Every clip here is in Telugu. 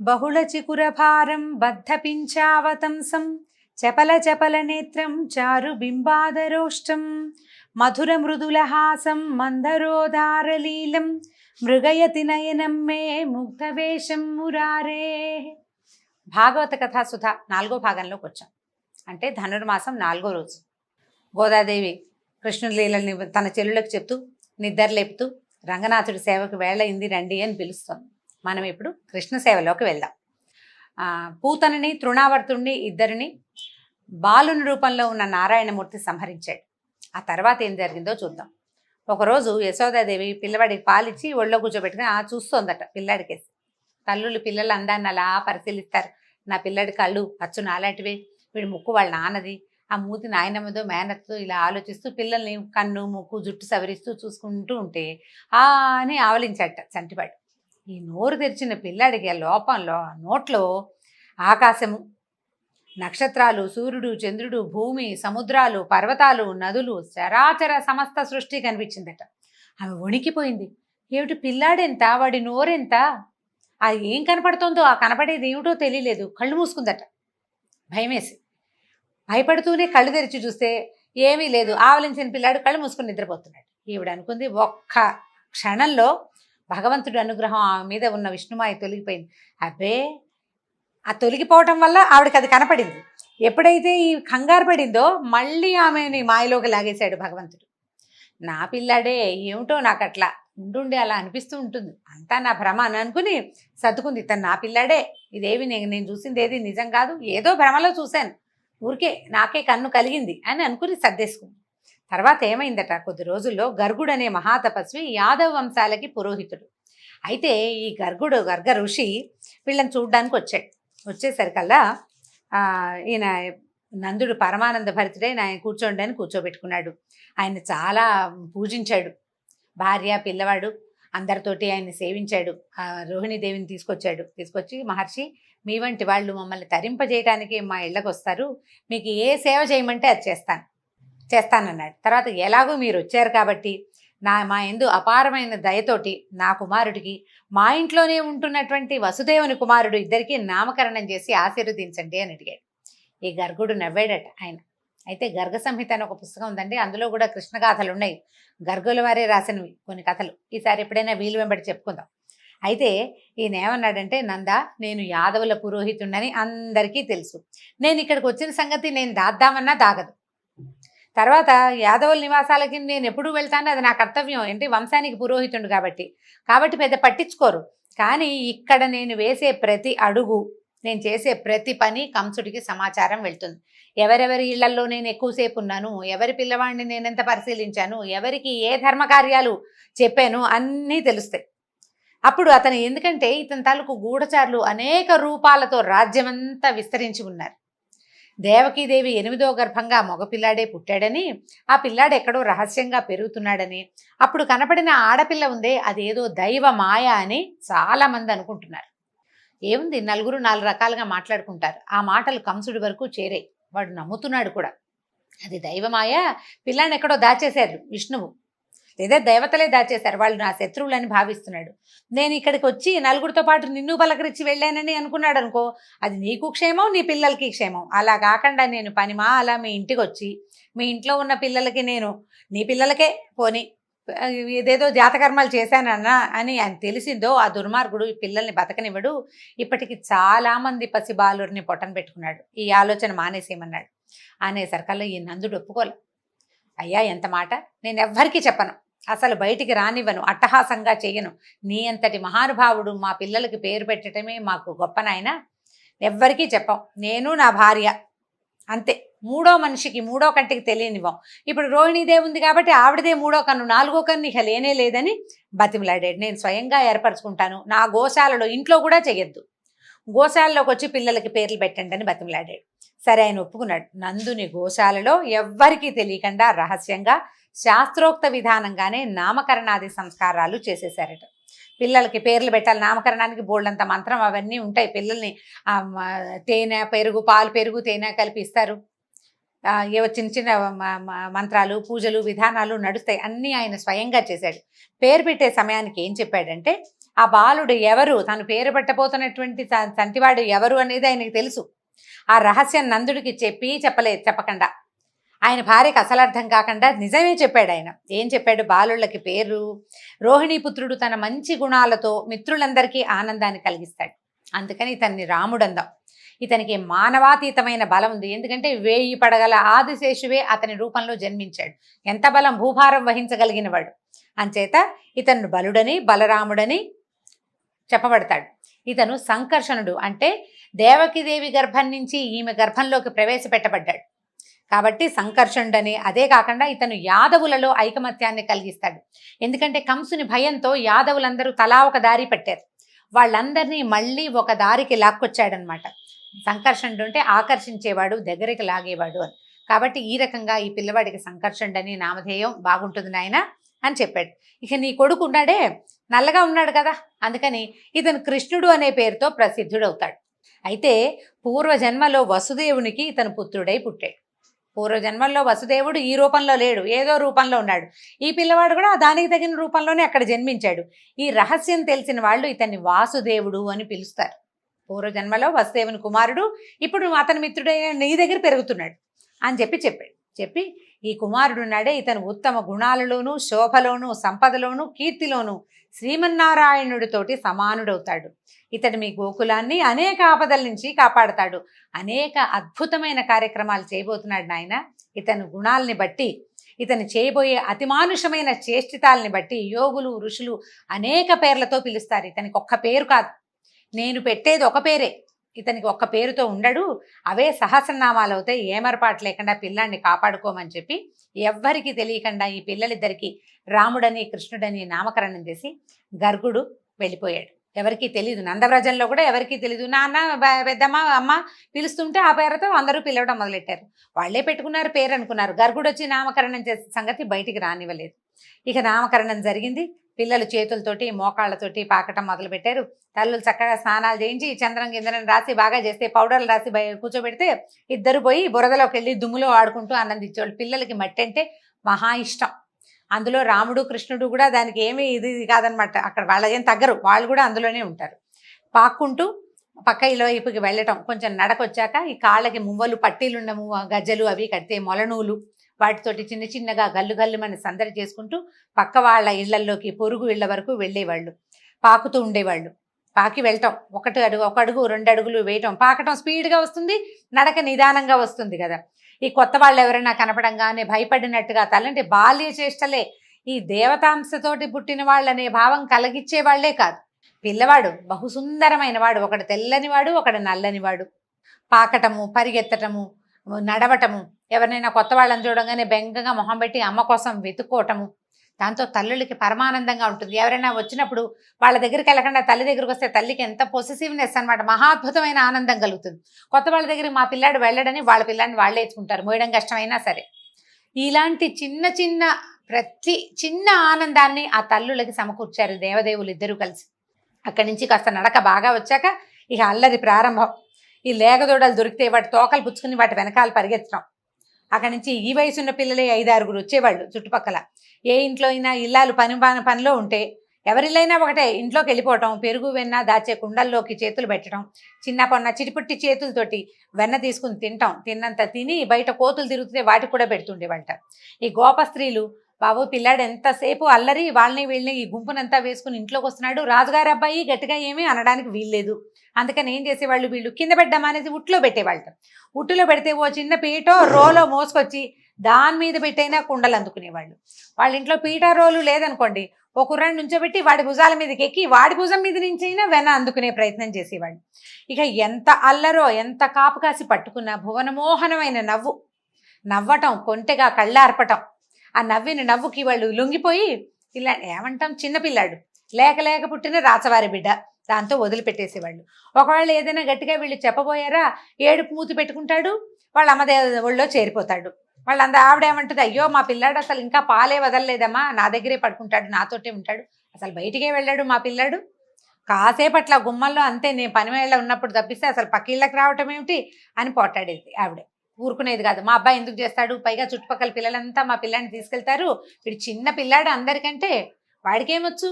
బహుళచికురభారం బద్ధపించావతంసం చపల చపల నేత్రం చారు బింబాదరోష్టం మధుర మృదులహాసం మందరోదారలీలం మృగయతి నయనం మే ముగ్ధవేషం మురారే. భాగవత కథాసుధ 4వ భాగంలోకి వచ్చాం. అంటే ధనుర్మాసం 4వ రోజు. గోదాదేవి కృష్ణుడి లీలని తన చెల్లులకు చెప్తూ నిద్రలేపుతూ రంగనాథుడి సేవకు వేళయింది రండి అని పిలుస్తోంది. మనం ఇప్పుడు కృష్ణ సేవలోకి వెళ్దాం. పూతనని తృణావర్తుణ్ణి ఇద్దరిని బాలుని రూపంలో ఉన్న నారాయణమూర్తి సంహరించాడు. ఆ తర్వాత ఏం జరిగిందో చూద్దాం. ఒకరోజు యశోదాదేవి పిల్లవాడికి పాలిచ్చి ఒళ్ళో కూర్చోబెట్టుకుని చూస్తోందట పిల్లాడికేసి. తల్లులు పిల్లల అందాన్ని అలా పరిశీలిస్తారు. నా పిల్లడి కళ్ళు అచ్చు నాలాంటివే, వీడి ముక్కు వాళ్ళ నాన్నది, ఆ మూతి నాయనమ్మదో మేనత్తో ఇలా ఆలోచిస్తూ పిల్లల్ని కన్ను ముక్కు జుట్టు సవరిస్తూ చూసుకుంటూ ఉంటే అని ఆవలించట చంటివాడు. ఈ నోరు తెరిచిన పిల్లాడికి ఆ లోపంలో నోట్లో ఆకాశము, నక్షత్రాలు, సూర్యుడు, చంద్రుడు, భూమి, సముద్రాలు, పర్వతాలు, నదులు, చరాచర సమస్త సృష్టి కనిపించిందట. ఆమె వణికిపోయింది. ఏమిటి పిల్లాడెంత, వాడి నోరెంత, అది ఏం కనపడుతుందో, ఆ కనపడేది ఏమిటో తెలియలేదు. కళ్ళు మూసుకుందట భయమేసి. భయపడుతూనే కళ్ళు తెరిచి చూస్తే ఏమీ లేదు. ఆవలించిన పిల్లాడు కళ్ళు మూసుకుని నిద్రపోతున్నాడు. ఈవిడ అనుకుంది ఒక్క క్షణంలో భగవంతుడి అనుగ్రహం ఆమె మీద ఉన్న విష్ణుమాయ తొలగిపోయింది. అబ్బే, ఆ తొలగిపోవటం వల్ల ఆవిడకి అది కనపడింది. ఎప్పుడైతే ఈ కంగారు పడిందో మళ్ళీ ఆమెని మాయలోకి లాగేశాడు భగవంతుడు. నా పిల్లాడే, ఏమిటో నాకు అట్లా ఉండుండి అలా అనిపిస్తూ ఉంటుంది, అంతా నా భ్రమ అని అనుకుని సర్దుకుంది. తను నా పిల్లాడే, ఇదేవి నేను చూసింది ఏది నిజం కాదు, ఏదో భ్రమలో చూశాను, ఊరికే నాకే కన్ను కలిగింది అని అనుకుని సర్దేసుకుంది. తర్వాత ఏమైందట, కొద్ది రోజుల్లో గర్గుడు అనే మహాతపస్వి యాదవ వంశాలకి పురోహితుడు. అయితే ఈ గర్గ ఋషి వీళ్ళని చూడ్డానికి వచ్చాడు. వచ్చేసరికల్లా ఈయన నందుడు పరమానంద భరితుడే ఆయన కూర్చోండి అని కూర్చోబెట్టుకున్నాడు. ఆయన చాలా పూజించాడు. భార్య పిల్లవాడు అందరితోటి ఆయన్ని సేవించాడు. రోహిణీదేవిని తీసుకొచ్చి మహర్షి, మీ వంటి వాళ్ళు మమ్మల్ని తరింపజేయడానికి మా ఇళ్ళకు వస్తారు, మీకు ఏ సేవ చేయమంటే అది చేస్తానన్నాడు. తర్వాత ఎలాగో మీరు వచ్చారు కాబట్టి మా యందు అపారమైన దయతోటి నా కుమారుడికి మా ఇంట్లోనే ఉంటున్నటువంటి వసుదేవుని కుమారుడు ఇద్దరికి నామకరణం చేసి ఆశీర్వదించండి అని అడిగాడు. ఈ గర్గుడు నవ్వాడట ఆయన. అయితే గర్గ సంహిత అని ఒక పుస్తకం ఉందండి, అందులో కూడా కృష్ణ గాథలు ఉన్నాయి. గర్గుల వారే రాసినవి కొన్ని కథలు. ఈసారి ఎప్పుడైనా వీలు వెంబడి చెప్పుకుందాం. అయితే ఈయన ఏమన్నాడంటే, నందా, నేను యాదవుల పురోహితుడని అందరికీ తెలుసు. నేను ఇక్కడికి వచ్చిన సంగతి నేను దాద్దామన్నా దాగదు. తర్వాత యాదవుల నివాసాలకి నేను ఎప్పుడు వెళ్తాను, అది నా కర్తవ్యం, ఏంటి వంశానికి పురోహితుడు కాబట్టి పెద్ద పట్టించుకోరు. కానీ ఇక్కడ నేను వేసే ప్రతి అడుగు, నేను చేసే ప్రతి పని కంసుడికి సమాచారం వెళ్తుంది. ఎవరెవరి ఇళ్లలో నేను ఎక్కువసేపు ఉన్నాను, ఎవరి పిల్లవాడిని నేను ఎంత పరిశీలించాను, ఎవరికి ఏ ధర్మకార్యాలు చెప్పాను అన్నీ తెలుస్తాయి. అప్పుడు అతను, ఎందుకంటే ఇతని తాలూకు గూఢచారులు అనేక రూపాలతో రాజ్యమంతా విస్తరించి ఉన్నారు. దేవకీదేవి 8వ గర్భంగా మగపిల్లాడే పుట్టాడని, ఆ పిల్లాడు ఎక్కడో రహస్యంగా పెరుగుతున్నాడని, అప్పుడు కనపడిన ఆడపిల్ల ఉందే అదేదో దైవ మాయ అని చాలామంది అనుకుంటున్నారు. ఏముంది, నలుగురు 4 రకాలుగా మాట్లాడుకుంటారు. ఆ మాటలు కంసుడి వరకు చేరాయి. వాడు నమ్ముతున్నాడు కూడా. అది దైవమాయ, పిల్లాన్ని ఎక్కడో దాచేశారు విష్ణువు, లేదా దేవతలే దాచేశారు, వాళ్ళు నా శత్రువులని భావిస్తున్నాడు. నేను ఇక్కడికి వచ్చి నలుగురితో పాటు నిన్ను పలకరించి వెళ్ళానని అనుకున్నాడు అనుకో, అది నీకు క్షేమం, నీ పిల్లలకి క్షేమం. అలా కాకుండా నేను పనిమా అలా మీ ఇంటికి వచ్చి మీ ఇంట్లో ఉన్న పిల్లలకి, నేను నీ పిల్లలకే పోని ఏదేదో జాతకర్మాలు చేశానన్నా అని ఆయన తెలిసిందో, ఆ దుర్మార్గుడు ఈ పిల్లల్ని బతకనివ్వడు. ఇప్పటికి చాలామంది పసిబాలురిని పొట్టన పెట్టుకున్నాడు. ఈ ఆలోచన మానేసేయమన్నాడు. అనేసరికల్లా ఈ నందుడు ఒప్పుకోలే. అయ్యా, ఎంత మాట, నేను ఎవ్వరికీ చెప్పను, అసలు బయటికి రానివ్వను, అట్టహాసంగా చెయ్యను. నీ అంతటి మహానుభావుడు మా పిల్లలకి పేరు పెట్టడమే మాకు గొప్ప నాయన, ఎవ్వరికీ చెప్పం, నేను నా భార్య అంతే. మూడో మనిషికి, మూడో కంటికి తెలియనివ్వం. ఇప్పుడు రోహిణీదేవి ఉంది కాబట్టి ఆవిడదే మూడో కన్ను, 4వ కన్ను ఇక లేనే లేదని బతిమలాడాడు. నేను స్వయంగా ఏర్పరచుకుంటాను, నా గోశాలలో, ఇంట్లో కూడా చెయ్యొద్దు, గోశాలలోకి వచ్చి పిల్లలకి పేర్లు పెట్టండి అని బతిమలాడాడు. సరే, ఆయన ఒప్పుకున్నాడు. నందుని గోశాలలో ఎవ్వరికీ తెలియకుండా రహస్యంగా శాస్త్రోక్త విధానంగానే నామకరణాది సంస్కారాలు చేసేశారట. పిల్లలకి పేర్లు పెట్టాలి, నామకరణానికి బోల్డంత మంత్రం అవన్నీ ఉంటాయి. పిల్లల్ని తేనె పెరుగు, పాలు పెరుగు తేనె కలిపి ఇస్తారు. ఏవో చిన్న చిన్న మంత్రాలు, పూజలు, విధానాలు నడుస్తాయి. అన్నీ ఆయన స్వయంగా చేశాడు. పేరు పెట్టే సమయానికి ఏం చెప్పాడంటే, ఆ బాలుడు ఎవరు, తను పేరు పెట్టబోతున్నటువంటి చంటివాడు ఎవరు అనేది ఆయనకి తెలుసు. ఆ రహస్యం నందుడికి చెప్పకుండా ఆయన భార్యకు అసలు అర్థం కాకుండా నిజమే చెప్పాడు. ఆయన ఏం చెప్పాడు? బాలుళ్ళకి పేరు, రోహిణీపుత్రుడు తన మంచి గుణాలతో మిత్రులందరికీ ఆనందాన్ని కలిగిస్తాడు, అందుకని ఇతన్ని రాముడు అందాం. ఇతనికి మానవాతీతమైన బలం ఉంది, ఎందుకంటే 1000 పడగల ఆదిశేషువే అతని రూపంలో జన్మించాడు. ఎంత బలం, భూభారం వహించగలిగిన వాడు. అంచేత ఇతను బలుడని బలరాముడని చెప్పబడతాడు. ఇతను సంకర్షణుడు, అంటే దేవకిదేవి గర్భం నుంచి ఈమె గర్భంలోకి ప్రవేశపెట్టబడ్డాడు కాబట్టి సంకర్షణుడని. అదే కాకుండా ఇతను యాదవులలో ఐకమత్యాన్ని కలిగిస్తాడు, ఎందుకంటే కంసుని భయంతో యాదవులందరూ తలా ఒక దారి పట్టారు, వాళ్ళందరినీ మళ్ళీ ఒక దారికి లాక్కొచ్చాడనమాట. సంకర్షణుడు అంటే ఆకర్షించేవాడు, దగ్గరికి లాగేవాడు అని. కాబట్టి ఈ రకంగా ఈ పిల్లవాడికి సంకర్షణుడని నామధేయం బాగుంటుంది నాయన అని చెప్పాడు. ఇక నీ కొడుకు ఉన్నాడే, నల్లగా ఉన్నాడు కదా, అందుకని ఇతను కృష్ణుడు అనే పేరుతో ప్రసిద్ధుడవుతాడు. అయితే పూర్వజన్మలో వసుదేవునికి ఇతను పుత్రుడై పుట్టాడు. పూర్వజన్మల్లో వసుదేవుడు ఈ రూపంలో లేడు, ఏదో రూపంలో ఉన్నాడు. ఈ పిల్లవాడు కూడా దానికి తగిన రూపంలోనే అక్కడ జన్మించాడు. ఈ రహస్యం తెలిసిన వాళ్ళు ఇతన్ని వాసుదేవుడు అని పిలుస్తారు. పూర్వజన్మలో వసుదేవుని కుమారుడు, ఇప్పుడు అతని మిత్రుడైన నీ దగ్గర పెరుగుతున్నాడు అని చెప్పి ఈ కుమారుడున్నాడే ఇతను ఉత్తమ గుణాలలోనూ, శోభలోనూ, సంపదలోనూ, కీర్తిలోనూ శ్రీమన్నారాయణుడితోటి సమానుడవుతాడు. ఇతడు మీ గోకులాన్ని అనేక ఆపదల నుంచి కాపాడతాడు, అనేక అద్భుతమైన కార్యక్రమాలు చేయబోతున్నాడు నాయన. ఇతని గుణాలని బట్టి, ఇతను చేయబోయే అతిమానుషమైన చేష్టితాలని బట్టి యోగులు, ఋషులు అనేక పేర్లతో పిలుస్తారు. ఇతనికి ఒక్క పేరు కాదు, నేను పెట్టేది ఒక పేరే, ఇతనికి ఒక్క పేరుతో ఉండడు, అవే సహస్రనామాలు అవుతాయి. ఏమరపాటు లేకుండా పిల్లాన్ని కాపాడుకోమని చెప్పి ఎవ్వరికి తెలియకుండా ఈ పిల్లలిద్దరికీ రాముడని కృష్ణుడని నామకరణం చేసి గర్గుడు వెళ్ళిపోయాడు. ఎవరికీ తెలీదు, నందవ్రజంలో కూడా ఎవరికీ తెలీదు. నాన్న, పెద్దమ్మ, అమ్మ పిలుస్తుంటే ఆ పేరుతో అందరూ పిలవడం మొదలెట్టారు. వాళ్లే పెట్టుకున్నారు పేరు అనుకున్నారు. గర్గుడు వచ్చి నామకరణం చేసే సంగతి బయటికి రానివ్వలేదు. ఇక నామకరణం జరిగింది. పిల్లలు చేతులతోటి మోకాళ్ళతోటి పాకటం మొదలుపెట్టారు. తల్లులు చక్కగా స్నానాలు చేయించి చంద్రం గిందరం రాసి బాగా చేస్తే పౌడర్లు రాసి కూర్చోబెడితే ఇద్దరు పోయి బురదలోకి వెళ్ళి దుమ్ములో ఆడుకుంటూ ఆనందించేవాళ్ళు. పిల్లలకి మట్టి అంటే మహా ఇష్టం. అందులో రాముడు కృష్ణుడు కూడా దానికి ఏమీ ఇది కాదనమాట. అక్కడ వాళ్ళ ఏం తగ్గరు, వాళ్ళు కూడా అందులోనే ఉంటారు. పాక్కుంటూ పక్క ఇళ్ళ వైపుకి వెళ్ళటం. కొంచెం నడకొచ్చాక ఈ కాళ్ళకి మువ్వలు, పట్టీలున్న గజ్జలు అవి కడితే మొలనూలు, వాటితోటి చిన్న చిన్నగా గల్లు గల్లు మన సందడి చేసుకుంటూ పక్క వాళ్ళ ఇళ్లల్లోకి, పొరుగు ఇళ్ల వరకు వెళ్ళేవాళ్ళు. పాకుతూ ఉండేవాళ్ళు. పాకి వెళ్ళటం, ఒక అడుగు 2 అడుగులు వేయటం. పాకటం స్పీడ్గా వస్తుంది, నడక నిదానంగా వస్తుంది కదా. ఈ కొత్త వాళ్ళు ఎవరైనా కనపడంగానే భయపడినట్టుగా తలంటే బాల్య చేష్టలే. ఈ దేవతాంశతోటి పుట్టిన వాళ్ళనే భావం కలిగించే వాళ్లే కాదు. పిల్లవాడు బహుసుందరమైన వాడు, ఒకడు తెల్లనివాడు, ఒకడు నల్లనివాడు. పాకటము, పరిగెత్తటము, నడవటము, ఎవరినైనా కొత్త వాళ్ళని చూడగానే బెంగగా మొహం పెట్టి అమ్మ కోసం వెతుక్కోవటము, దాంతో తల్లులకి పరమానందంగా ఉంటుంది. ఎవరైనా వచ్చినప్పుడు వాళ్ళ దగ్గరికి వెళ్ళకుండా తల్లి దగ్గరికి వస్తే తల్లికి ఎంత పొసెసివ్నెస్ అనమాట, మహాద్భుతమైన ఆనందం కలుగుతుంది. కొత్త వాళ్ళ దగ్గరికి మా పిల్లాడు వెళ్ళడని వాళ్ళ పిల్లాడిని వాళ్ళే ఎత్తుకుంటారు, మోయడం కష్టమైనా సరే. ఇలాంటి ప్రతి చిన్న ఆనందాన్ని ఆ తల్లులకి సమకూర్చారు దేవదేవులు ఇద్దరూ కలిసి. అక్కడి నుంచి కాస్త నడక బాగా వచ్చాక ఇక అల్లరి ప్రారంభం. ఈ లేగదూడలు దొరికితే వాటి తోకలు పుచ్చుకుని వాటి వెనకాల పరిగెత్తడం. అక్కడి నుంచి ఈ వయసున్న పిల్లలే 5-6 వచ్చేవాళ్ళు చుట్టుపక్కల. ఏ ఇంట్లో అయినా ఇల్లాలు పనిలో ఉంటే ఎవరిల్లైనా ఒకటే, ఇంట్లోకి వెళ్ళిపోవటం, పెరుగు వెన్న దాచే కుండల్లోకి చేతులు పెట్టడం, చిన్న చిటిపుట్టి చేతులతోటి వెన్న తీసుకుని తినటం, తిన్నంత తిని బయట కోతులు తిరుగుతుంటే వాటికి కూడా పెడుతుండేవంట. ఈ గోప స్త్రీలు, బాబు పిల్లాడు ఎంతసేపు అల్లరి, వాళ్ళని వీళ్ళని ఈ గుంపునంతా వేసుకుని ఇంట్లోకి వస్తున్నాడు, రాజుగారి అబ్బాయి గట్టిగా ఏమీ అనడానికి వీల్లేదు. అందుకని ఏం చేసేవాళ్ళు, వీళ్ళు కింద పెట్టడం అనేది ఉట్లో పెట్టేవాళ్ళు. ఉట్టులో పెడితే ఓ చిన్న పీటో రోలో మోసుకొచ్చి దాని మీద పెట్టైనా కుండలు అందుకునేవాళ్ళు. వాళ్ళ ఇంట్లో పీట రోలు లేదనుకోండి, ఒక కుర్రాన్ని నుంచోబెట్టి వాడి భుజాల మీదకి ఎక్కి వాడి భుజం మీద నుంచి అయినా వెన అందుకునే ప్రయత్నం చేసేవాళ్ళు. ఇక ఎంత అల్లరో, ఎంత కాపు కాసి పట్టుకున్న భువనమోహనమైన నవ్వటం, కొంటెగా కళ్ళార్పటం. ఆ నవ్వుకి వాళ్ళు లొంగిపోయి, ఇలా ఏమంటాం, చిన్నపిల్లాడు లేక పుట్టిన రాచవారి బిడ్డ, దాంతో వదిలిపెట్టేసేవాళ్ళు. ఒకవేళ ఏదైనా గట్టిగా వీళ్ళు చెప్పబోయారా, ఏడుపు మూతి పెట్టుకుంటాడు, వాళ్ళ అమ్మదే ఒళ్ళో చేరిపోతాడు. ఆవిడ ఏమంటుంది, అయ్యో మా పిల్లాడు అసలు ఇంకా పాలే వదలలేదమ్మా, నా దగ్గరే పడుకుంటాడు, నాతోటే ఉంటాడు, అసలు బయటికే వెళ్ళాడు మా పిల్లాడు, కాసేపట్ల గుమ్మల్లో అంతే, నేను పని వేళ ఉన్నప్పుడు తప్పిస్తే అసలు పక్కిళ్ళకి రావటం ఏమిటి అని పోటాడేది. ఆవిడ ఊరుకునేది కాదు. మా అబ్బాయి ఎందుకు చేస్తాడు, పైగా చుట్టుపక్కల పిల్లలంతా మా పిల్లాడిని తీసుకెళ్తారు, వీడు చిన్న పిల్లాడు అందరికంటే, వాడికేమొచ్చు,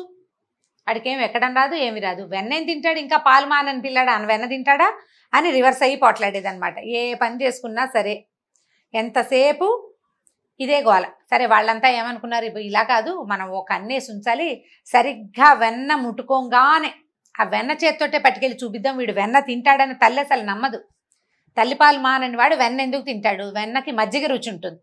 వాడికేం ఎక్కడం రాదు, ఏమి రాదు. వెన్నేం తింటాడు, ఇంకా పాలు మానని పిల్లాడా అని వెన్న తింటాడా అని రివర్స్ అయ్యి పోట్లాడేదనమాట. ఏ పని చేసుకున్నా సరే ఎంతసేపు ఇదే గోల. సరే వాళ్ళంతా ఏమనుకున్నారు, ఇలా కాదు మనం ఒక అన్నేసి ఉంచాలి, సరిగ్గా వెన్న ముట్టుకోగానే ఆ వెన్న చేత్తోటే పట్టుకెళ్ళి చూపిద్దాం, వీడు వెన్న తింటాడని తల్లి అసలు నమ్మదు. తల్లిపాలు మానని వాడు వెన్న ఎందుకు తింటాడు, వెన్నకి మజ్జిగ రుచి ఉంటుంది.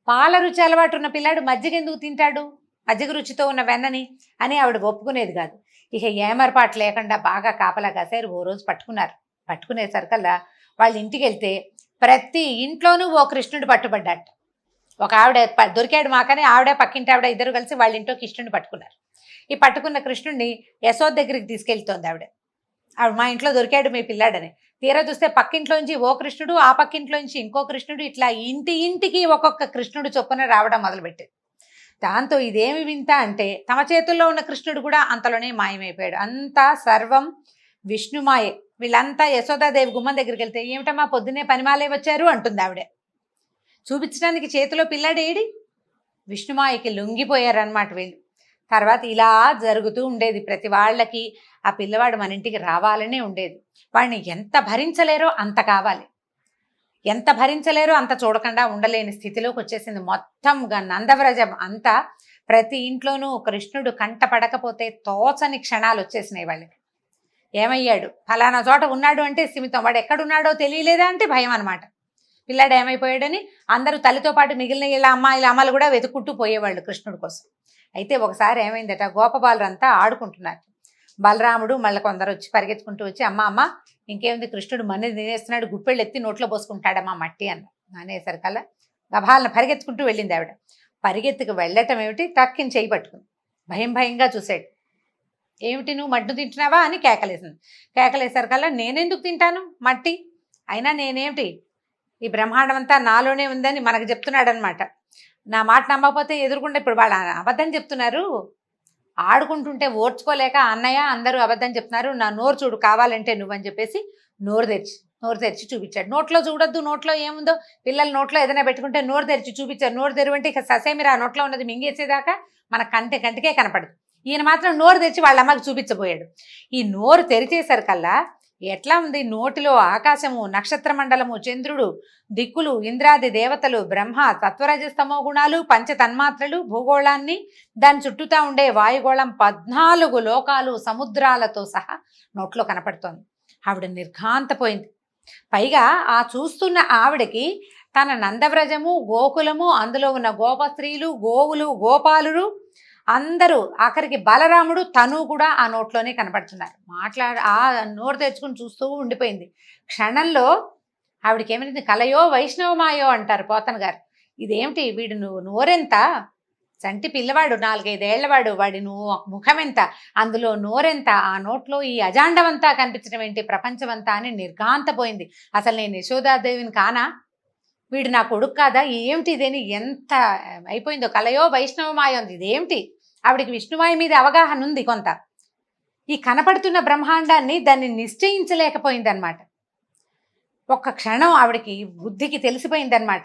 పాల రుచి అలవాటు ఉన్న పిల్లాడు మజ్జిగ ఎందుకు తింటాడు, మజ్జిగ రుచితో ఉన్న వెన్నని అని ఆవిడ ఒప్పుకునేది కాదు. ఇక ఏమరపాటు లేకుండా బాగా కాపలా కాసారు. ఓ రోజు పట్టుకునేసరికల్లా వాళ్ళ ఇంటికి వెళ్తే ప్రతి ఇంట్లోనూ ఓ కృష్ణుడు పట్టుబడ్డాట. ఒక ఆవిడ దొరికాడు మాకని ఆవిడ పక్కింటి ఆవిడ ఇద్దరు కలిసి వాళ్ళ ఇంట్లో కృష్ణుడిని పట్టుకున్నారు. ఈ పట్టుకున్న కృష్ణుడిని యశోద దగ్గరికి తీసుకెళ్తోంది ఆవిడ. మా ఇంట్లో దొరికాడు మీ పిల్లాడని. తీరా చూస్తే పక్కింట్లోంచి ఓ కృష్ణుడు, ఆ పక్కింట్లోంచి ఇంకో కృష్ణుడు, ఇట్లా ఇంటికి ఒక్కొక్క కృష్ణుడు చొప్పున రావడం మొదలుపెట్టాడు. దాంతో ఇదేమి వింత అంటే తమ చేతుల్లో ఉన్న కృష్ణుడు కూడా అంతలోనే మాయమైపోయాడు. అంతా సర్వం విష్ణుమాయే. వీళ్ళంతా యశోదాదేవి గుమ్మం దగ్గరికి వెళ్తే ఏమిటమ్మా పొద్దున్నే పనిమాలే వచ్చారు అంటుంది ఆవిడ. చూపించడానికి చేతిలో పిల్లాడేడి, విష్ణుమాయకి లొంగిపోయారనమాట వీళ్ళు. తర్వాత ఇలా జరుగుతూ ఉండేది ప్రతి వాళ్ళకి. ఆ పిల్లవాడు మన ఇంటికి రావాలనే ఉండేది. వాడిని ఎంత భరించలేరో అంత కావాలి, ఎంత భరించలేరో అంత చూడకుండా ఉండలేని స్థితిలోకి వచ్చేసింది. మొత్తంగా నందవ్రజం అంతా ప్రతి ఇంట్లోనూ కృష్ణుడు కంట పడకపోతే తోచని క్షణాలు వచ్చేసినాయి వాళ్ళకి. ఏమయ్యాడు, ఫలానా చోట ఉన్నాడు అంటే సిమితం, వాడు ఎక్కడున్నాడో తెలియలేదా అంటే భయం అనమాట. పిల్లాడు ఏమైపోయాడని అందరూ తల్లితో పాటు మిగిలిన ఇలా అమ్మలు కూడా వెతుక్కుంటూ పోయేవాళ్ళు కృష్ణుడి కోసం. అయితే ఒకసారి ఏమైందట, గోపబాలురంతా ఆడుకుంటున్నారు. బలరాముడు మళ్ళీ కొందరు వచ్చి పరిగెత్తుకుంటూ వచ్చి అమ్మ ఇంకేముంది కృష్ణుడు మన్ని తినేస్తున్నాడు, గుప్పెళ్ళు ఎత్తి నోట్లో పోసుకుంటాడమ్మా మట్టి అన్న అనేసరికల్లా గభాలను పరిగెత్తుకుంటూ వెళ్ళింది ఆవిడ. పరిగెత్తుకు వెళ్ళటం ఏమిటి, టక్కిని చేయి పట్టుకుంది. భయంగా చూశాడు. ఏమిటి నువ్వు మట్టు తింటున్నావా అని కేకలేసింది. కేకలేసరికల్లా నేనెందుకు తింటాను మట్టి, అయినా నేనేమిటి, ఈ బ్రహ్మాండం అంతా నాలోనే ఉందని మనకు చెప్తున్నాడు అనమాట. నా మాట నమ్మకపోతే ఎదురుకుండా ఇప్పుడు వాళ్ళు అబద్ధం చెప్తున్నారు, ఆడుకుంటుంటే ఓర్చుకోలేక అన్నయ్య అందరూ అబద్ధం చెప్తున్నారు, నా నోరు చూడు కావాలంటే నువ్వని చెప్పేసి నోరు తెరిచి చూపించాడు. నోట్లో చూడొద్దు, నోట్లో ఏముందో, పిల్లల నోట్లో ఏదైనా పెట్టుకుంటే నోరు తెరిచి చూపించారు. నోరు తెరువంటే ఇక ససేమిరా నోట్లో ఉన్నది మింగేసేదాకా మన కంటికే కనపడదు. ఈయన మాత్రం నోరు తెరిచి వాళ్ళ అమ్మకి చూపించబోయాడు. ఈ నోరు తెరిచేసరికల్లా ఎట్లా ఉంది, నోటిలో ఆకాశము, నక్షత్ర మండలము, చంద్రుడు, దిక్కులు, ఇంద్రాది దేవతలు, బ్రహ్మ, తత్వరజస్తమో గుణాలు, పంచ తన్మాత్రలు, భూగోళాన్ని, దాని చుట్టూతా ఉండే వాయుగోళం, 14 లోకాలు సముద్రాలతో సహా నోట్లో కనపడుతోంది. ఆవిడ నిర్ఘాంతపోయింది. పైగా ఆ చూస్తున్న ఆవిడకి తన నందవ్రజము, గోకులము, అందులో ఉన్న గోపస్త్రీలు, గోవులు, గోపాలురు అందరూ, ఆఖరికి బలరాముడు తను కూడా ఆ నోట్లోనే కనపడుతున్నారు. ఆ నోరు తెచ్చుకుని చూస్తూ ఉండిపోయింది. క్షణంలో ఆవిడకి ఏమైంది, కలయో వైష్ణవమాయో అంటారు పోతన గారు. ఇదేమిటి, వీడు నోరెంత, చంటి పిల్లవాడు 4-5 ఏళ్లవాడు, వాడి ముఖం ఎంత, అందులో నోరెంత, ఆ నోట్లో ఈ అజాండమంతా కనిపించడం ఏంటి, ప్రపంచమంతా అని నిర్ఘాంతపోయింది. అసలు నేను యశోదాదేవిని కానా, వీడు నా కొడుకు కాదా, ఏమిటి ఇదేని ఎంత అయిపోయిందో. కలయో వైష్ణవమాయ ఉంది, ఇదేమిటి. ఆవిడికి విష్ణుమాయ మీద అవగాహన ఉంది కొంత. ఈ కనపడుతున్న బ్రహ్మాండాన్ని దాన్ని నిశ్చయించలేకపోయిందనమాట. ఒక్క క్షణం ఆవిడికి బుద్ధికి తెలిసిపోయిందనమాట.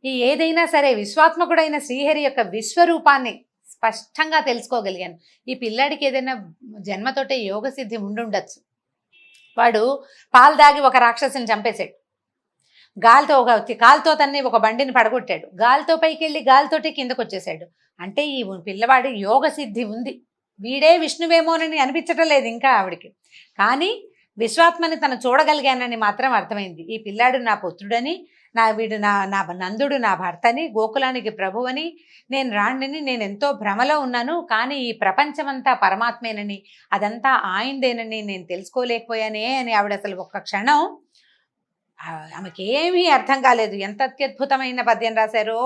ఈ ఏదైనా సరే విశ్వాత్మకుడైన శ్రీహరి యొక్క విశ్వరూపాన్ని స్పష్టంగా తెలుసుకోగలిగాను. ఈ పిల్లాడికి ఏదైనా జన్మతోటే యోగసిద్ధి ఉండుండొచ్చు. వాడు పాలు దాగి ఒక రాక్షసుని చంపేశాడు, కాలుతో తన్ని ఒక బండిని పడగొట్టాడు, గాలితో పైకి వెళ్ళి గాలితోటి కిందకు వచ్చేసాడు. అంటే ఈ పిల్లవాడి యోగ సిద్ధి ఉంది, వీడే విష్ణువేమోనని అనిపించటం లేదు ఇంకా ఆవిడికి. కానీ విశ్వాత్మని తను చూడగలిగానని మాత్రం అర్థమైంది. ఈ పిల్లాడు నా పుత్రుడని, వీడు నా నందుడు నా భర్తని, గోకులానికి ప్రభువని, నేను రాణిని, నేను ఎంతో భ్రమలో ఉన్నాను, కానీ ఈ ప్రపంచమంతా పరమాత్మేనని, అదంతా ఆయిందేనని నేను తెలుసుకోలేకపోయానే అని ఆవిడ అసలు ఒక్క క్షణం ఆమెకేమీ అర్థం కాలేదు. ఎంత అత్యద్భుతమైన పద్యం రాశారో,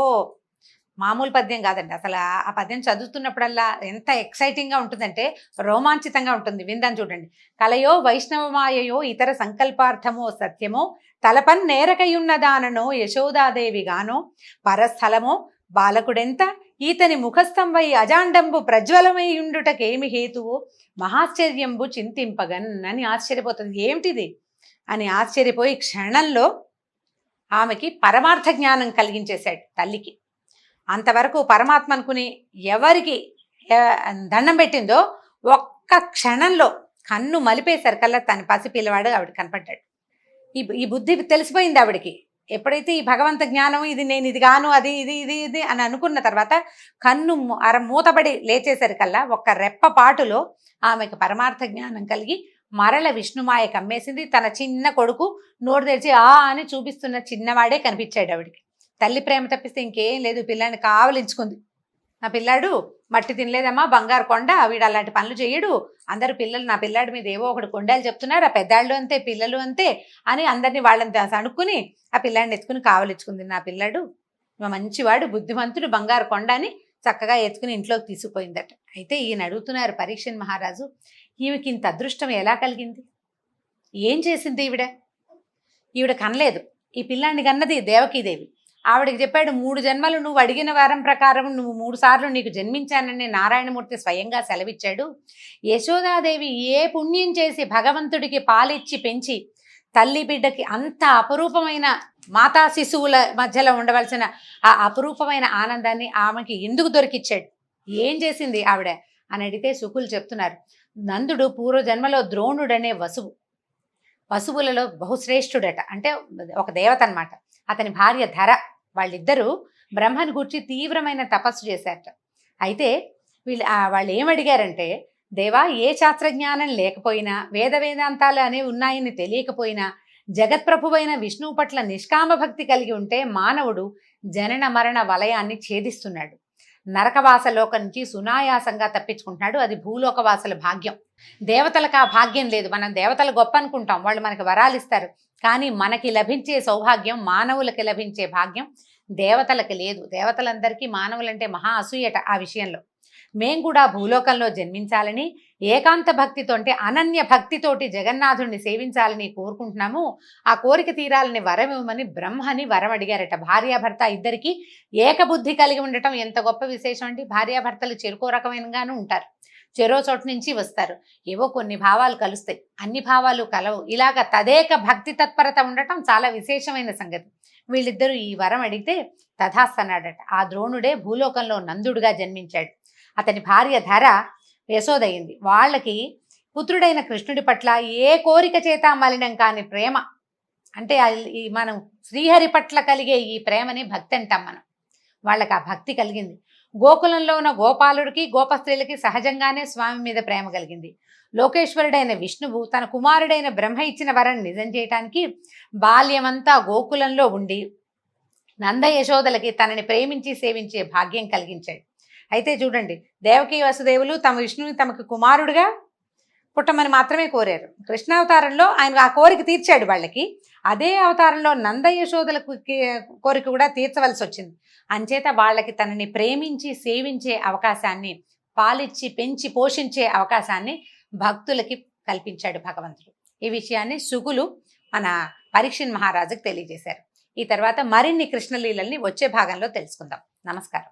మామూలు పద్యం కాదండి. అసలు ఆ పద్యం చదువుతున్నప్పుడల్లా ఎంత ఎక్సైటింగ్గా ఉంటుందంటే రోమాంచితంగా ఉంటుంది. విందాం చూడండి. కలయో వైష్ణవమాయయో ఇతర సంకల్పార్థమో సత్యమో తలపన్ నేరకయున్నదాననో యశోదాదేవిగానో పరస్థలమో బాలకుడెంత ఈతని ముఖస్థంవై అజాండంబు ప్రజ్వలమైయుండుటకేమి హేతువు మహాశ్చర్యంబు చింతింపగన్ అని ఆశ్చర్యపోతుంది. ఏమిటిది అని ఆశ్చర్యపోయి క్షణంలో ఆమెకి పరమార్థ జ్ఞానం కలిగించేశాడు తల్లికి. అంతవరకు పరమాత్మ అనుకుని ఎవరికి దండం పెట్టిందో ఒక్క క్షణంలో కన్ను మలిపేసరికల్లా తన పసిపిల్లవాడు ఆవిడ కనపడ్డాడు. ఈ బుద్ధి తెలిసిపోయింది ఆవిడికి. ఎప్పుడైతే ఈ భగవంత జ్ఞానం ఇది నేను ఇది గాను అది ఇది ఇది ఇది అని అనుకున్న తర్వాత కన్ను మూతబడి లేచేసరికల్లా ఒక్క రెప్పపాటులో ఆమెకు పరమార్థ జ్ఞానం కలిగి మరల విష్ణుమాయ కమ్మేసింది. తన చిన్న కొడుకు నోరు తెరిచి ఆ అని చూపిస్తున్న చిన్నవాడే కనిపించాడు ఆవిడికి. తల్లి ప్రేమ తప్పిస్తే ఇంకేం లేదు. పిల్లాడిని కావలించుకుంది. నా పిల్లాడు మట్టి తినలేదమ్మా, బంగారు కొండ, వీడు అలాంటి పనులు చేయడు, అందరు పిల్లలు నా పిల్లాడి మీద ఏవో ఒకటి కొండాలు చెప్తున్నారు, ఆ పెద్దాళ్ళు అంతే పిల్లలు అంతే అని అందరినీ వాళ్ళని అనుకుని ఆ పిల్లాడిని ఎత్తుకుని కావలించుకుంది. నా పిల్లాడు మంచివాడు, బుద్ధిమంతుడు, బంగారు కొండ అని చక్కగా ఎత్తుకుని ఇంట్లోకి తీసుకుపోయిందట. అయితే ఈయన అడుగుతున్నారు పరీక్షణ్ మహారాజు, ఈమెకి ఇంత అదృష్టం ఎలా కలిగింది? ఏం చేసింది ఈవిడ కనలేదు. ఈ పిల్లాడిని కన్నది దేవకీదేవి. ఆవిడకి చెప్పాడు, 3 జన్మలు నువ్వు అడిగిన వారం ప్రకారం నువ్వు 3 సార్లు నీకు జన్మించానని నారాయణమూర్తి స్వయంగా సెలవిచ్చాడు. యశోదాదేవి ఏ పుణ్యం చేసి భగవంతుడికి పాలిచ్చి పెంచి తల్లి బిడ్డకి అంత అపరూపమైన మాతా శిశువుల మధ్యలో ఉండవలసిన ఆ అపరూపమైన ఆనందాన్ని ఆమెకి ఎందుకు దొరికిచ్చాడు? ఏం చేసింది ఆవిడ అని అడిగితే శుకులు చెప్తున్నారు, నందుడు పూర్వజన్మలో ద్రోణుడనే వసువులలో బహుశ్రేష్ఠుడట. అంటే ఒక దేవత అనమాట. అతని భార్య ధర. వాళ్ళిద్దరూ బ్రహ్మను గూర్చి తీవ్రమైన తపస్సు చేశారట. అయితే వాళ్ళు ఏమడిగారంటే, దేవా, ఏ శాస్త్రజ్ఞానం లేకపోయినా వేదాంతాలు అనేవి ఉన్నాయని తెలియకపోయినా జగత్ప్రభువైన విష్ణువు పట్ల నిష్కామ భక్తి కలిగి ఉంటే మానవుడు జనన మరణ వలయాన్ని ఛేదిస్తున్నాడు. నరకవాసలోకం నుంచి సునాయాసంగా తప్పించుకుంటున్నాడు. అది భూలోకవాసుల భాగ్యం. దేవతలకు ఆ భాగ్యం లేదు. మనం దేవతలు గొప్ప అనుకుంటాం, వాళ్ళు మనకి వరాలు ఇస్తారు. కానీ మనకి లభించే సౌభాగ్యం, మానవులకి లభించే భాగ్యం దేవతలకి లేదు. దేవతలందరికీ మానవులంటే మహా అసూయట. ఆ విషయంలో మేం కూడా భూలోకంలో జన్మించాలని, ఏకాంత భక్తితో అంటే అనన్య భక్తితోటి జగన్నాథుడిని సేవించాలని కోరుకుంటున్నాము. ఆ కోరిక తీరాలని వరం ఇవ్వమని బ్రహ్మని వరం అడిగారట. భార్యాభర్త ఇద్దరికి ఏకబుద్ధి కలిగి ఉండటం ఎంత గొప్ప విశేషం అండి. భార్యాభర్తలు చెరుకో రకమైనగాను ఉంటారు, చెరో చోటు నుంచి వస్తారు. ఏవో కొన్ని భావాలు కలుస్తాయి, అన్ని భావాలు కలవు. ఇలాగ తదేక భక్తి తత్పరత ఉండటం చాలా విశేషమైన సంగతి. వీళ్ళిద్దరూ ఈ వరం అడిగితే తథాస్తన్నాడట. ఆ ద్రోణుడే భూలోకంలో నందుడుగా జన్మించాడు. అతని భార్య ధర యశోదయింది. వాళ్ళకి పుత్రుడైన కృష్ణుడి పట్ల ఏ కోరిక చేత మలినం కాని ప్రేమ, అంటే మనం శ్రీహరి పట్ల కలిగే ఈ ప్రేమని భక్తి అంటాం మనం. వాళ్ళకి ఆ భక్తి కలిగింది. గోకులంలో ఉన్న గోపాలుడికి గోపస్త్రీలకి సహజంగానే స్వామి మీద ప్రేమ కలిగింది. లోకేశ్వరుడైన విష్ణువు తన కుమారుడైన బ్రహ్మ ఇచ్చిన వరాన్ని నిజం చేయటానికి బాల్యమంతా గోకులంలో ఉండి నంద యశోదలకి తనని ప్రేమించి సేవించే భాగ్యం కలిగించాడు. అయితే చూడండి, దేవకీ వసుదేవులు తమ విష్ణువుని తమకు కుమారుడుగా పుట్టమని మాత్రమే కోరారు. కృష్ణావతారంలో ఆయన ఆ కోరిక తీర్చాడు వాళ్ళకి. అదే అవతారంలో నంద యశోదలకు కోరిక కూడా తీర్చవలసి వచ్చింది. అంచేత వాళ్ళకి తనని ప్రేమించి సేవించే అవకాశాన్ని, పాలిచ్చి పెంచి పోషించే అవకాశాన్ని భక్తులకి కల్పించాడు భగవంతుడు. ఈ విషయాన్ని శుకులు మన పరీక్షణ్ మహారాజుకు తెలియజేశారు. ఈ తర్వాత మరిన్ని కృష్ణలీలల్ని వచ్చే భాగంలో తెలుసుకుందాం. నమస్కారం.